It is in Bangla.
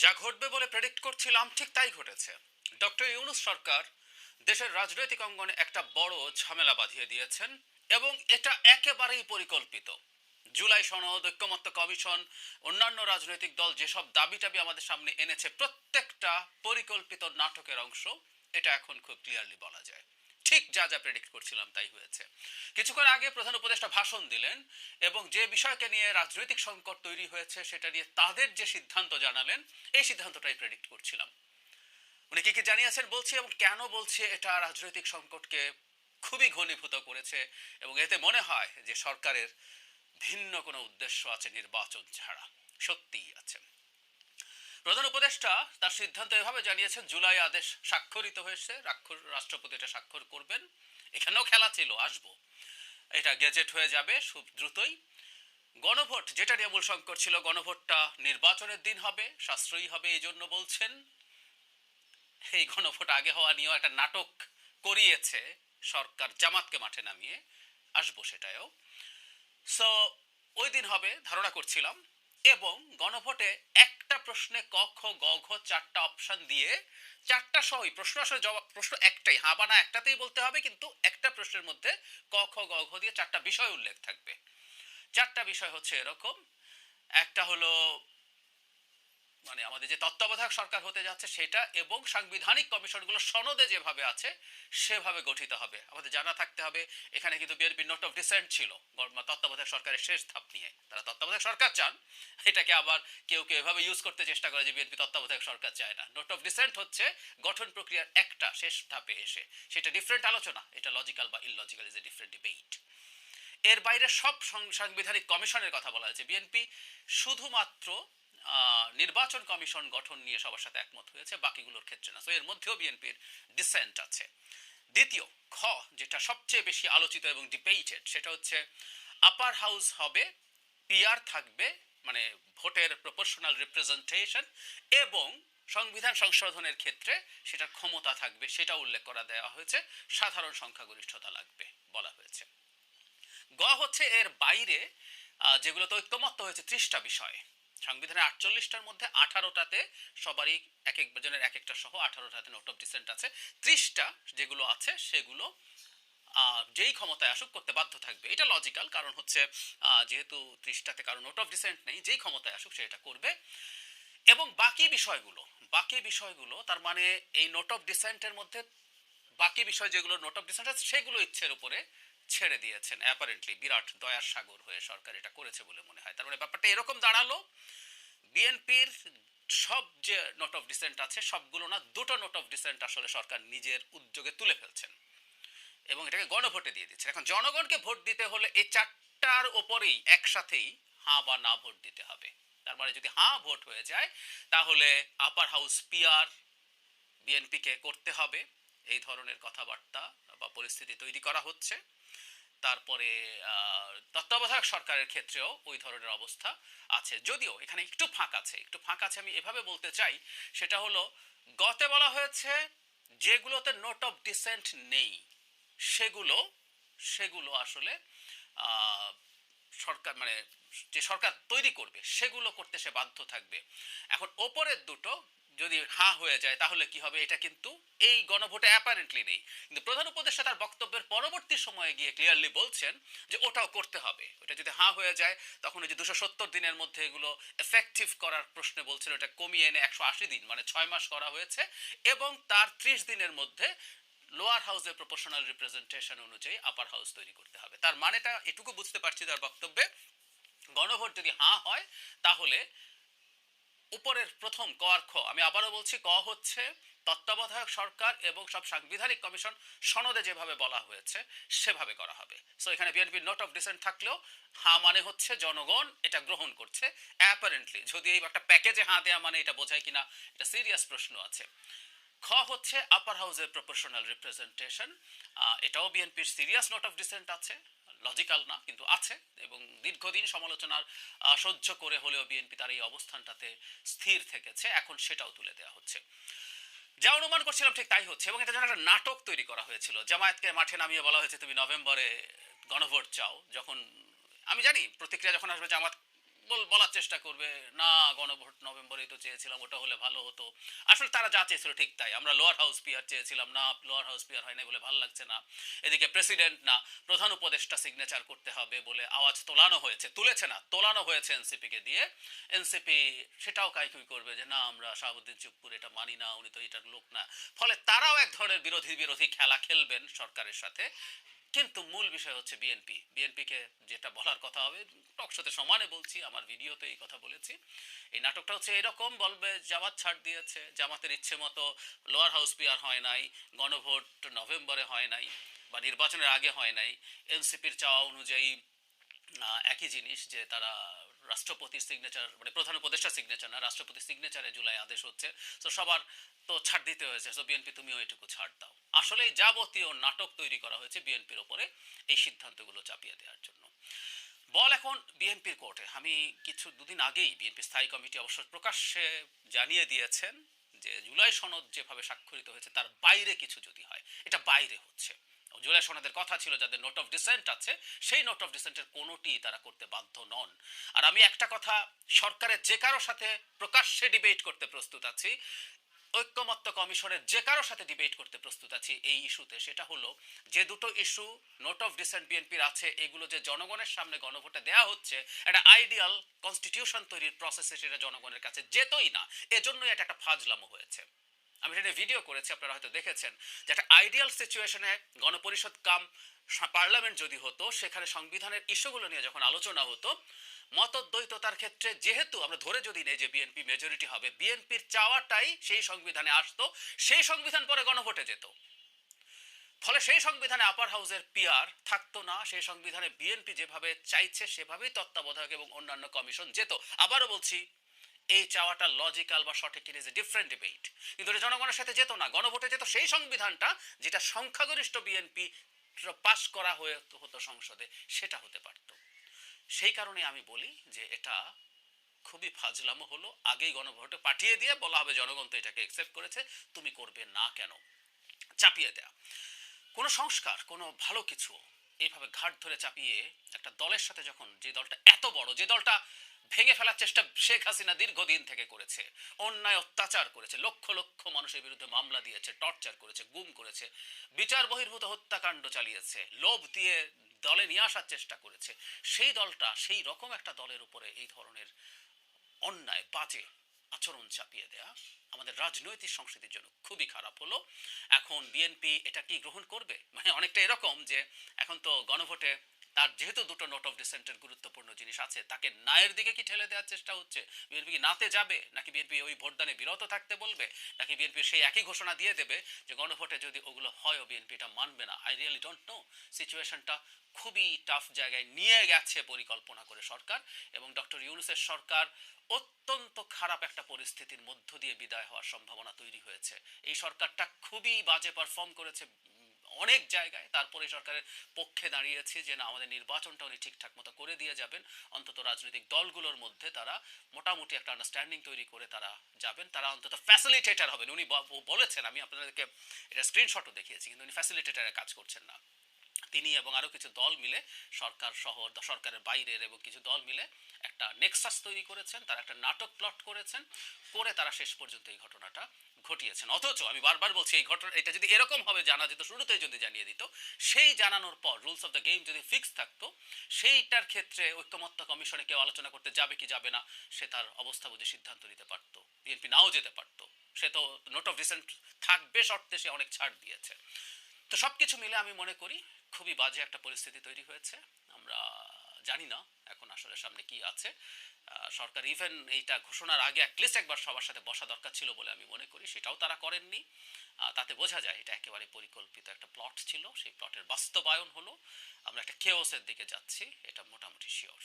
যা ঘটবে বলে প্রেডিক্ট করছিলাম ঠিক তাই ঘটেছে। ডক্টর ইউনূস সরকার দেশের রাজনৈতিক অঙ্গনে একটা বড় ঝামেলা বাঁধিয়ে দিয়েছেন এবং এটা একেবারেই পরিকল্পিত। জুলাই সনদ, ঐক্যমত্য কমিশন, অন্যান্য রাজনৈতিক দল যেসব দাবি টাবি আমাদের সামনে এনেছে প্রত্যেকটা পরিকল্পিত নাটকের অংশ। এটা এখন খুব ক্লিয়ারলি বলা যায়। ঠিক যা যা প্রেডিক্ট করছিলাম তাই হয়েছে। কিছুক্ষণ আগে প্রধান উপদেষ্টা ভাষণ দিলেন এবং যে বিষয়কে নিয়ে রাজনৈতিক সংকট তৈরি হয়েছে সেটা নিয়ে তাদের যে সিদ্ধান্ত জানালেন, এই সিদ্ধান্তটাই প্রেডিক্ট করছিলাম। উনি কি কি জানিয়েছেন বলছি এবং কেন বলছে এটা রাজনৈতিক সংকটকে খুবই ঘনীভূত করেছে এবং এতে মনে হয় যে সরকারের ভিন্ন কোনো উদ্দেশ্য আছে নির্বাচন ছাড়া। সত্যিই আছে। প্রধান উপদেষ্টা তার সিদ্ধান্ত এভাবে জানিয়েছেন, জুলাই আদেশ স্বাক্ষরিত হয়েছে, রাষ্ট্রপতি এটা স্বাক্ষর করবেন। এখানেও খেলা ছিল, আসবো, এটা গেজেট হয়ে যাবে খুব দ্রুতই। গণভোট, যেটা নিয়ে মূল সংকট ছিল, গণভোটটা নির্বাচনের দিন হবে, সাশ্রয়ী হবে, এই জন্য বলছেন। এই গণভোট আগে হওয়া নিয়েও একটা নাটক করিয়েছে সরকার জামাতকে মাঠে নামিয়ে, আসবো সেটাও। সো ওই দিন হবে ধারণা করছিলাম। এবং গণভোটে একটা প্রশ্নে ক খ গ ঘ চারটা অপশন দিয়ে, চারটা সহই প্রশ্ন, আসলে জবাব প্রশ্ন একটাই, হ্যাঁ বা না একটাতেই বলতে হবে, কিন্তু একটা প্রশ্নের মধ্যে ক খ গ ঘ দিয়ে চারটা বিষয় উল্লেখ থাকবে। চারটা বিষয় হচ্ছে এরকম। একটা হলো মানে আমাদের যে তত্ত্বাবধায়ক সরকার হতে যাচ্ছে সেটা, এবং সাংবিধানিক কমিশনগুলো সনদে যেভাবে আছে সেভাবে গঠিত হবে। আমাদের জানা থাকতে হবে এখানে কিন্তু বিএনপি নোট অফ ডিসেন্ট ছিল তত্ত্বাবধায়ক সরকারের শেষ ধাপ নিয়ে। তারা তত্ত্বাবধায়ক সরকার চান, এটাকে আবার কেউ কেউ এভাবে ইউজ করতে চেষ্টা করে যে বিএনপি তত্ত্বাবধায়ক সরকার চায় না। নোট অফ ডিসেন্ট হচ্ছে গঠন প্রক্রিয়ার একটা শেষ ধাপে এসে, সেটা ডিফারেন্ট আলোচনা, এটা লজিক্যাল বা illogical is a different debate. এর বাইরে সব সাংবিধানিক কমিশনের কথা বলা হয়েছে। বিএনপি শুধুমাত্র নির্বাচন কমিশন গঠন নিয়ে সবার সাথে একমত হয়েছে, বাকিগুলোর ক্ষেত্রে না। তো এর মধ্যেও বিএনপির ডিসেন্ট আছে। দ্বিতীয়, খ, যেটা সবচেয়ে বেশি আলোচিত এবং ডিবেটেড, সেটা হচ্ছে আপার হাউস হবে, পিআর থাকবে, মানে ভোটের প্রপোর্শনাল রিপ্রেজেন্টেশন, এবং সংবিধান সংশোধনের ক্ষেত্রে সেটার ক্ষমতা থাকবে, সেটা উল্লেখ করা দেওয়া হয়েছে, সাধারণ সংখ্যাগরিষ্ঠতা লাগবে বলা হয়েছে। গ হচ্ছে এর বাইরে যেগুলোতে ঐক্যমত্য হয়েছে 30টা বিষয়। সংবিধানের 48টার মধ্যে 18টাতে সবারই এক এক জনের এক একটা সহ 18টাতে নোট অফ ডিসেন্ট আছে। 30টা যেগুলো আছে সেগুলো যেই ক্ষমতায় আসুক করতে বাধ্য থাকবে। এটা লজিক্যাল, কারণ হচ্ছে যেহেতু 30টাতে কারো নোট অফ ডিসেন্ট নেই, যেই ক্ষমতায় আসুক সে এটা করবে। এবং বাকি বিষয়গুলো তার মানে এই নোট অফ ডিসেন্টের মধ্যে বাকি বিষয় যেগুলো নোট অফ ডিসেন্ট আছে সেগুলো ইচ্ছের উপরে ছেড়ে দিয়েছেন। অ্যাপারেন্টলি বিরাট দয়ার সাগর হয়ে সরকার এটা করেছে বলে মনে হয়। তার মানে ব্যাপারটা এরকম দাঁড়ালো, বিএনপির সব যে নোট অফ ডিসেন্ট আছে সবগুলো না, দুটো নোট অফ ডিসেন্ট আসলে সরকার নিজের উদ্যোগে তুলে ফেলছেন এবং এটাকে গণভোটে দিয়ে দিচ্ছেন। এখন জনগণকে ভোট দিতে হলে এই চারটার ওপরেই একসাথেই হ্যাঁ বা না ভোট দিতে হবে। তার মানে যদি হ্যাঁ ভোট হয়ে যায় তাহলে আপার হাউস পিআর বিএনপিকে করতে হবে, এই ধরনের কথাবার্তা বা পরিস্থিতি তৈরি করা হচ্ছে। তারপরে তত্ত্বাবধায়ক সরকারের ক্ষেত্রেও ওই ধরনের অবস্থা আছে, যদিও এখানে একটু ফাঁক আছে আমি এভাবে বলতে চাই। সেটা হলো, গতে বলা হয়েছে যেগুলোতে নোট অফ ডিসেন্ট নেই সেগুলো সেগুলো আসলে সরকার মানে যে সরকার তৈরি করবে সেগুলো করতে সে বাধ্য থাকবে। এখন ওপরের দুটো যদি হ্যাঁ হয়ে যায় তাহলে কি হবে, এটা কিন্তু এই গণভোটে অ্যাপারেন্টলি নেই। কিন্তু প্রধান উপদেষ্টা তার বক্তব্যের পরবর্তী সময়ে গিয়ে ক্লিয়ারলি বলছেন যে ওটাও করতে হবে। ওটা যদি হ্যাঁ হয়ে যায় তখন ওই যে 270 দিনের মধ্যে এগুলো এফেক্টিভ করার প্রশ্নে বলছেন ওটা কমিয়ে এনে 180 দিন মানে 6 মাস করা হয়েছে, এবং তার 30 দিনের মধ্যে লোয়ার হাউসের প্রপোর্শনাল রিপ্রেজেন্টেশন অনুযায়ী আপার হাউস তৈরি করতে হবে। তার মানেটা এটুকু বুঝতে পারছি তার বক্তব্যে, গণভোট যদি হ্যাঁ হয় তাহলে উপরের প্রথম ক আর খ, আমি আবারও বলছি, ক হচ্ছে তত্ত্বাবধায়ক সরকার এবং সব সাংবিধানিক কমিশন সনদে যেভাবে বলা হয়েছে সেভাবে করা হবে। সো এখানে বিএনপির নোট অফ ডিসেন্ট থাকলেও হ্যাঁ মানে হচ্ছে জনগণ এটা গ্রহণ করছে অ্যাপারেন্টলি। যদি এই একটা প্যাকেজে হ্যাঁ দেয়া মানে এটা বোঝায় কিনা এটা সিরিয়াস প্রশ্ন আছে। খ হচ্ছে আপার হাউসের প্রপোর্শনাল রিপ্রেজেন্টেশন, এটাও বিএনপির সিরিয়াস নোট অফ ডিসেন্ট আছে, লজিক্যাল না কিন্তু আছে, এবং দীর্ঘদিন সমালোচনার সহ্য করে হলেও বিএনপি তার এই অবস্থানটাতে স্থির থেকেছে, এখন সেটাও তুলে দেওয়া হচ্ছে। যা অনুমান করছিলাম ঠিক তাই হচ্ছে, এবং এটা যেন একটা নাটক তৈরি করা হয়েছিল। জামায়াতকে মাঠে নামিয়ে বলা হয়েছে তুমি নভেম্বরে গণভোট চাও। যখন আমি জানি প্রতিক্রিয়া যখন আসবে জামাত বলার চেষ্টা করবে, না গণভোট নভেম্বরেই তো চেয়েছিলাম, ওটা হলে ভালো হতো। আসলে তারা যা চেয়েছিল ঠিক তাই, আমরা লোয়ার হাউস পিআর চেয়েছিলাম, না লোয়ার হাউস পিআর হয় না বলে ভালো লাগছে না। এদিকে প্রেসিডেন্ট না প্রধান উপদেষ্টা সিগনেচার করতে হবে বলে আওয়াজ তোলানো হয়েছে, তুলেছে না তোলানো হয়েছে এনসিপিকে দিয়ে। এনসিপি সেটাও কাইকুই করবে যে না আমরা শাহাবুদ্দিন চুপ্পুর এটা মানি না, উনি তো এটার লোক না। ফলে তারাও এক ধরনের বিরোধী বিরোধী খেলা খেলবেন সরকারের সাথে। কিন্তু মূল বিষয় হচ্ছে বিএনপিকে যেটা বলার কথা হবে, টকশোতে সমানে বলছি, আমার ভিডিওতে এই কথা বলেছি, এই নাটকটা হচ্ছে এরকম, বলবে জামাত ছাড় দিয়েছে, জামাতের ইচ্ছে মতো লোয়ার হাউস পিআর হয় নাই, গণভোট নভেম্বরে হয় নাই বা নির্বাচনের আগে হয় নাই, এনসিপির চাওয়া অনুযায়ী একই জিনিস যে তারা রাষ্ট্রপতির সিগনেচার, মানে প্রধান উপদেষ্টার সিগনেচার না, রাষ্ট্রপতির সিগনেচারে জুলাই আদেশ হচ্ছে। তো সবার তো ছাড় দিতে হয়েছে, তো বিএনপি তুমিও এটুকু ছাড় দাও। আসলে যাবতীয় নাটক তৈরি করা হয়েছে বিএনপির ওপরে এই সিদ্ধান্তগুলো চাপিয়ে দেওয়ার জন্য। বল এখন বিএনপির কোর্টে। আমি দুদিন আগেই বিএনপি স্থায়ী কমিটি অবশ্য প্রকাশ্যে জানিয়ে দিয়েছেন যে জুলাই সনদ যেভাবে স্বাক্ষরিত হয়েছে তার বাইরে কিছু যদি হয়, এটা বাইরে হচ্ছে। জুলাই সনদের কথা ছিল যাদের নোট অফ ডিসেন্ট আছে, সেই নোট অফ ডিসেন্টের কোনোটি তারা করতে বাধ্য নন। আর আমি একটা কথা সরকারের যে কারোর সাথে প্রকাশ্যে ডিবেট করতে প্রস্তুত আছি, ঐক্যমত্য কমিশনের যে কারোর সাথে ডিবেট করতে প্রস্তুত আছি এই ইস্যুতে, সেটা হলো যে দুটো ইস্যু নোট অফ ডিসেন্ট বিএনপির আছে, এগুলো যে জনগণের সামনে গণভোটে দেওয়া হচ্ছে, একটা আইডিয়াল কনস্টিটিউশন তৈরির প্রসেসে সেটা জনগণের কাছে যেতই না, এজন্যই এটা একটা ফাজলামো হয়েছে। আমি সেটা ভিডিও করেছি, আপনারা হয়তো দেখেছেন, যে একটা আইডিয়াল সিচুয়েশনে গণপরিষদ কাম পার্লামেন্ট যদি হতো, সেখানে সংবিধানের ইস্যুগুলো নিয়ে যখন আলোচনা হতো, মতদ্বৈততার ক্ষেত্রে যেহেতু আমরা ধরে যদি নেই যে বিএনপি মেজরিটি হবে, বিএনপির চাওয়াটাই সেই সংবিধানে আসতো, সেই সংবিধান পরে গণভোটে যেত। ফলে সেই সংবিধানে আপার হাউসের পিআর থাকতো না, সেই সংবিধানে বিএনপি যেভাবে চাইছে সেভাবেই তত্ত্বাবধায়ক এবং অন্যান্য কমিশন যেত। আবারও বলছি, এই চাওয়াটা লজিক্যাল বা সঠিক কিনা ইজ এ ডিফারেন্ট ডিবেট, কিন্তু এটা জনগণের সাথে যেত না, গণভোটে যেত সেই সংবিধানটা যেটা সংখ্যাগরিষ্ঠ বিএনপি পাশ করা হয়ে হতো সংসদে, সেটা হতে পারত। সেই কারণে আমি বলি যে এটা খুবই ফাজলামো হলো, আগেই গণভোটে পাঠিয়ে দিয়ে বলা হবে জনগণ তো এটাকে অ্যাকসেপ্ট করেছে, তুমি করবে না কেন, চাপিয়ে দেয়া। কোনো সংস্কার, কোনো ভালো কিছু এইভাবে ঘাট ধরে চাপিয়ে একটা দলের সাথে, যখন যে দলটা এত বড়, যে দলটা ভেঙে ফেলার চেষ্টা শেখ হাসিনা দীর্ঘদিন থেকে করেছে, অন্যায় অত্যাচার করেছে, লক্ষ লক্ষ মানুষের বিরুদ্ধে মামলা দিয়েছে, টর্চার করেছে, গুম করেছে, বিচার বহির্ভূত হত্যাকাণ্ড চালিয়েছে, লোভ দিয়ে দলে নিয়ে আসার চেষ্টা করেছে, সেই দলটা, সেই রকম একটা দলের উপরে এই ধরনের অন্যায় বাজে আচরণ চাপিয়ে দেয়া আমাদের রাজনৈতিক সংস্কৃতির জন্য খুবই খারাপ হলো। এখন বিএনপি এটা কি গ্রহণ করবে? মানে অনেকটা এরকম যে এখন তো গণভোটে তার যেহেতু দুটো নোট অফ ডিসেন্টের গুরুত্বপূর্ণ জিনিস আছে, তাকে নায়ের দিকে কি ঠেলে দেওয়ার চেষ্টা হচ্ছে? বিএনপি কি নাতে যাবে, নাকি বিএনপি ওই ভোটদানে বিরত থাকতে বলবে, নাকি বিএনপি সেই একই ঘোষণা দিয়ে দেবে যে গণভোটে যদি ওগুলো হয়ও বিএনপি এটা মানবে না? I really don't know. সিচুয়েশনটা খুবই টাফ জায়গায় নিয়ে গেছে পরিকল্পনা করে সরকার, এবং ডক্টর ইউনূসের সরকার অত্যন্ত খারাপ একটা পরিস্থিতির মধ্য দিয়ে বিদায় হওয়ার সম্ভাবনা তৈরি হয়েছে। এই সরকারটা খুবই বাজে পারফর্ম করেছে অনেক জায়গায়, তারপরে সরকারের পক্ষে দাঁড়িয়েছে যে না, আমাদের নির্বাচনটা উনি ঠিকঠাক মতো করে দিয়ে যাবেন, অন্তত রাজনৈতিক দলগুলোর মধ্যে তারা মোটামুটি একটা আন্ডারস্ট্যান্ডিং তৈরি করে তারা যাবেন, তারা অন্তত ফ্যাসিলিটেটর হবেন। উনি বলেছেন, আমি আপনাদেরকে এটা স্ক্রিনশটও দেখিয়েছি, কিন্তু উনি ফ্যাসিলিটেটরের কাজ করছেন না। তিনি এবং আরও কিছু দল মিলে, সরকার সহ সরকারের বাইরের এবং কিছু দল মিলে একটা নেক্সাস তৈরি করেছেন, তারা একটা নাটক প্লট করেছেন, করে তারা শেষ পর্যন্ত এই ঘটনাটা ঘটিয়েছেন। অথচ আমি বারবার বলছি, এই ঘটনা, এটা যদি এরকম ভাবে জানা যেত, শুরুতেই যদি জানিয়ে দিত, সেই জানানোর পর রুলস অফ দ্য গেম যদি ফিক্স থাকতো, সেইটার ক্ষেত্রে ঐক্যমত্য কমিশনে কেউ আলোচনা করতে যাবে কি যাবে না সে তার অবস্থা বুঝে সিদ্ধান্ত নিতে পারতো, বিএনপি নাও যেতে পারতো। সে তো নোট অফ ডিসেন্ট থাকবে শর্তে সে অনেক ছাড় দিয়েছে। তো সব কিছু মিলে আমি মনে করি খুবই বাজে একটা পরিস্থিতি তৈরি হয়েছে। আমরা জানি না এখন আসলে সামনে কি আছে। সরকার ইভেন এইটা ঘোষণার আগে অ্যাটলিস্ট একবার সবার সাথে বসা দরকার ছিল বলে আমি মনে করি, সেটাও তারা করেননি। তাতে বোঝা যায় এটা একেবারে পরিকল্পিত একটা প্লট ছিল, সেই প্লটের বাস্তবায়ন হলো। আমরা একটা কেওসের দিকে যাচ্ছি, এটা মোটামুটি শিওর।